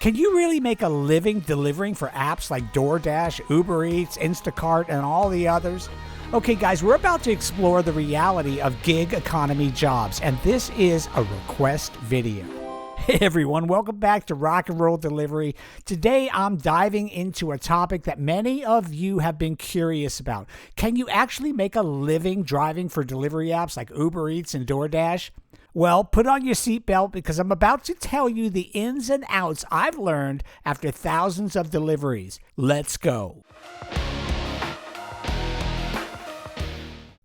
Can you really make a living delivering for apps like DoorDash, Uber Eats, Instacart, and all the others? Okay, guys, we're about to explore the reality of gig economy jobs, and this is a request video. Hey everyone, welcome back to Rock and Roll Delivery. Today I'm diving into a topic that many of you have been curious about. Can you actually make a living driving for delivery apps like Uber Eats and DoorDash? Well, put on your seatbelt because I'm about to tell you the ins and outs I've learned after thousands of deliveries. Let's go.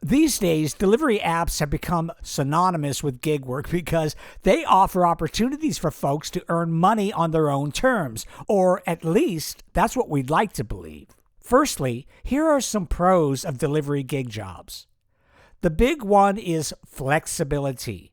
These days, delivery apps have become synonymous with gig work because they offer opportunities for folks to earn money on their own terms, or at least that's what we'd like to believe. Firstly, here are some pros of delivery gig jobs. The big one is flexibility.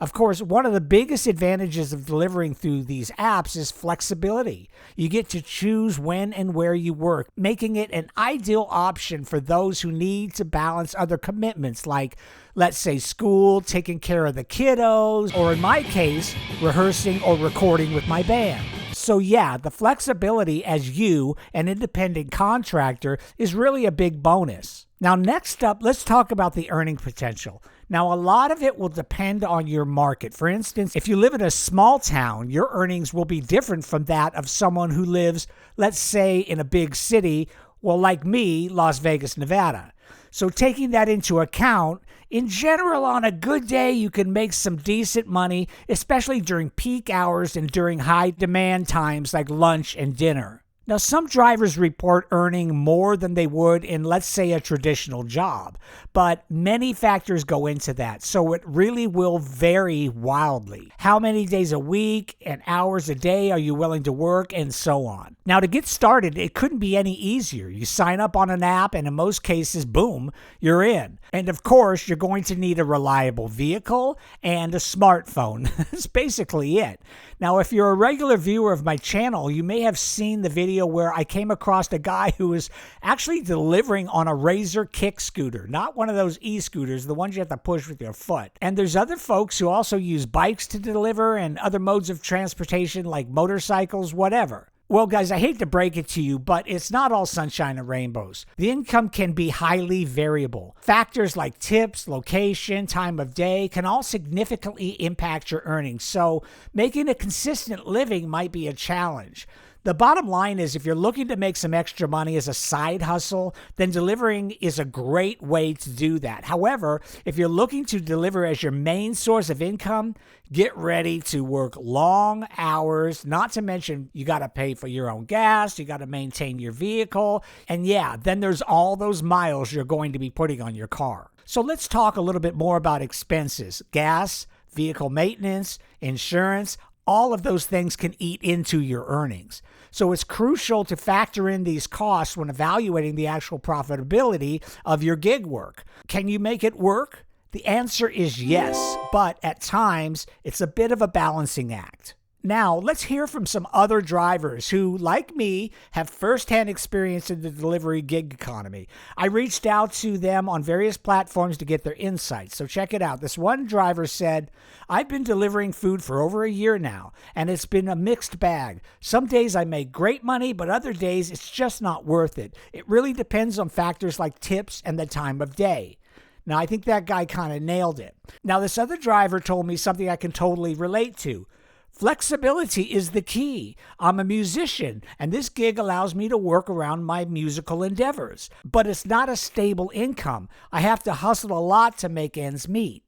Of course, one of the biggest advantages of delivering through these apps is flexibility. You get to choose when and where you work, making it an ideal option for those who need to balance other commitments like, let's say, school, taking care of the kiddos, or in my case, rehearsing or recording with my band. So yeah, the flexibility as you, an independent contractor, is really a big bonus. Now, next up, let's talk about the earning potential. Now, a lot of it will depend on your market. For instance, if you live in a small town, your earnings will be different from that of someone who lives, let's say, in a big city, well, like me, Las Vegas, Nevada. So taking that into account, in general, on a good day, you can make some decent money, especially during peak hours and during high demand times like lunch and dinner. Now, some drivers report earning more than they would in, let's say, a traditional job, but many factors go into that, so it really will vary wildly. How many days a week and hours a day are you willing to work, and so on. Now, to get started, it couldn't be any easier. You sign up on an app, and in most cases, boom, you're in. And of course, you're going to need a reliable vehicle and a smartphone. That's basically it. Now, if you're a regular viewer of my channel, you may have seen the video where I came across a guy who was actually delivering on a Razor kick scooter, not one of those e-scooters, the ones you have to push with your foot. And there's other folks who also use bikes to deliver and other modes of transportation like motorcycles, whatever. Well, guys, I hate to break it to you, but it's not all sunshine and rainbows. The income can be highly variable. Factors like tips, location, time of day can all significantly impact your earnings, so making a consistent living might be a challenge. The bottom line is if you're looking to make some extra money as a side hustle, then delivering is a great way to do that. However, if you're looking to deliver as your main source of income, get ready to work long hours, not to mention you got to pay for your own gas, you got to maintain your vehicle, and yeah, then there's all those miles you're going to be putting on your car. So let's talk a little bit more about expenses. Gas, vehicle maintenance, insurance, all of those things can eat into your earnings. So it's crucial to factor in these costs when evaluating the actual profitability of your gig work. Can you make it work? The answer is yes, but at times it's a bit of a balancing act. Now, let's hear from some other drivers who, like me, have firsthand experience in the delivery gig economy. I reached out to them on various platforms to get their insights, so check it out. This one driver said, "I've been delivering food for over a year now, and it's been a mixed bag. Some days I make great money, but other days it's just not worth it. It really depends on factors like tips and the time of day." Now, I think that guy kind of nailed it. Now, this other driver told me something I can totally relate to. Flexibility is the key. I'm a musician, and this gig allows me to work around my musical endeavors. But it's not a stable income. I have to hustle a lot to make ends meet.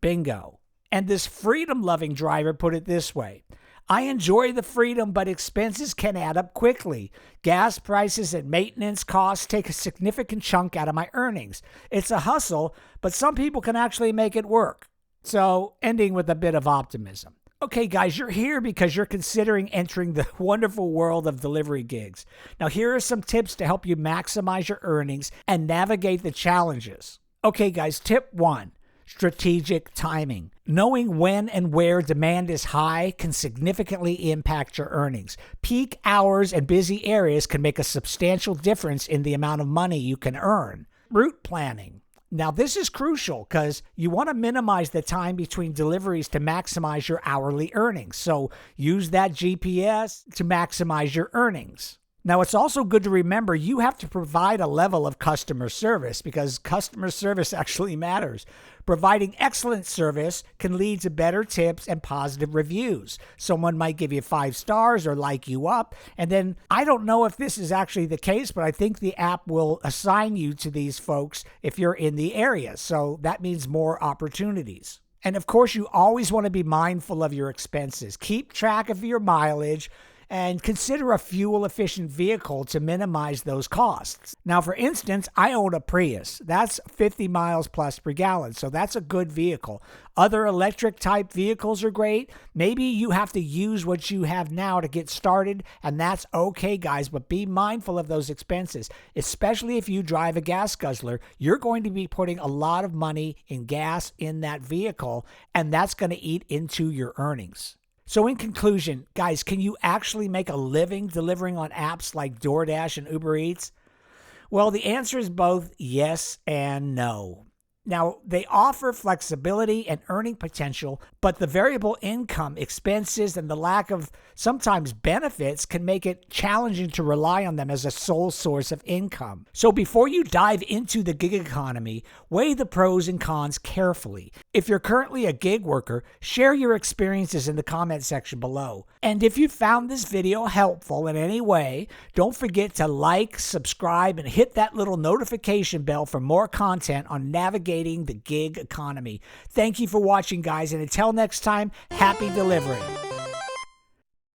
Bingo. And this freedom-loving driver put it this way. I enjoy the freedom, but expenses can add up quickly. Gas prices and maintenance costs take a significant chunk out of my earnings. It's a hustle, but some people can actually make it work. So, ending with a bit of optimism. Okay, guys, you're here because you're considering entering the wonderful world of delivery gigs. Now, here are some tips to help you maximize your earnings and navigate the challenges. Okay, guys, tip 1, strategic timing. Knowing when and where demand is high can significantly impact your earnings. Peak hours and busy areas can make a substantial difference in the amount of money you can earn. Route planning. Now, this is crucial because you want to minimize the time between deliveries to maximize your hourly earnings. So use that GPS to maximize your earnings. Now, it's also good to remember you have to provide a level of customer service because customer service actually matters. Providing excellent service can lead to better tips and positive reviews. Someone might give you 5 stars or like you up. And then I don't know if this is actually the case, but I think the app will assign you to these folks if you're in the area. So that means more opportunities. And of course, you always want to be mindful of your expenses. Keep track of your mileage and consider a fuel-efficient vehicle to minimize those costs. Now, for instance, I own a Prius. That's 50 miles plus per gallon, so that's a good vehicle. Other electric-type vehicles are great. Maybe you have to use what you have now to get started, and that's okay, guys, but be mindful of those expenses, especially if you drive a gas guzzler. You're going to be putting a lot of money in gas in that vehicle, and that's going to eat into your earnings. So in conclusion, guys, can you actually make a living delivering on apps like DoorDash and Uber Eats? Well, the answer is both yes and no. Now, they offer flexibility and earning potential, but the variable income, expenses, and the lack of sometimes benefits can make it challenging to rely on them as a sole source of income. So before you dive into the gig economy, weigh the pros and cons carefully. If you're currently a gig worker, share your experiences in the comment section below. And if you found this video helpful in any way, don't forget to like, subscribe, and hit that little notification bell for more content on navigating the gig economy. Thank you for watching, guys, and until next time, happy delivering.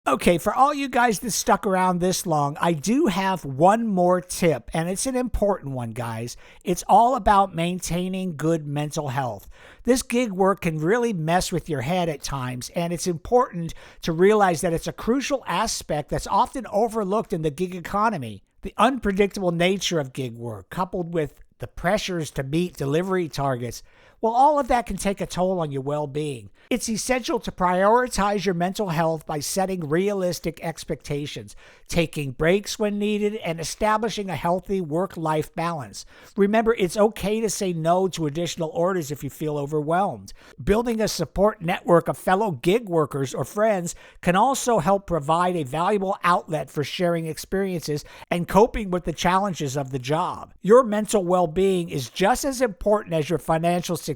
Okay, for all you guys that stuck around this long, I do have one more tip, and it's an important one, guys. It's all about maintaining good mental health. This gig work can really mess with your head at times, and it's important to realize that it's a crucial aspect that's often overlooked in the gig economy. The unpredictable nature of gig work, coupled with the pressures to meet delivery targets, well, all of that can take a toll on your well-being. It's essential to prioritize your mental health by setting realistic expectations, taking breaks when needed, and establishing a healthy work-life balance. Remember, it's okay to say no to additional orders if you feel overwhelmed. Building a support network of fellow gig workers or friends can also help provide a valuable outlet for sharing experiences and coping with the challenges of the job. Your mental well-being is just as important as your financial success,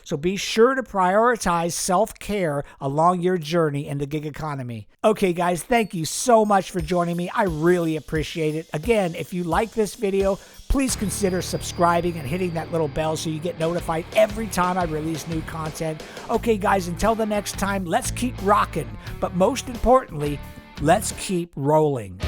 so be sure to prioritize self-care along your journey in the gig economy. Okay, guys, thank you so much for joining me. I really appreciate it. Again, if you like this video, please consider subscribing and hitting that little bell so you get notified every time I release new content. Okay, guys, until the next time, let's keep rocking, but most importantly, let's keep rolling.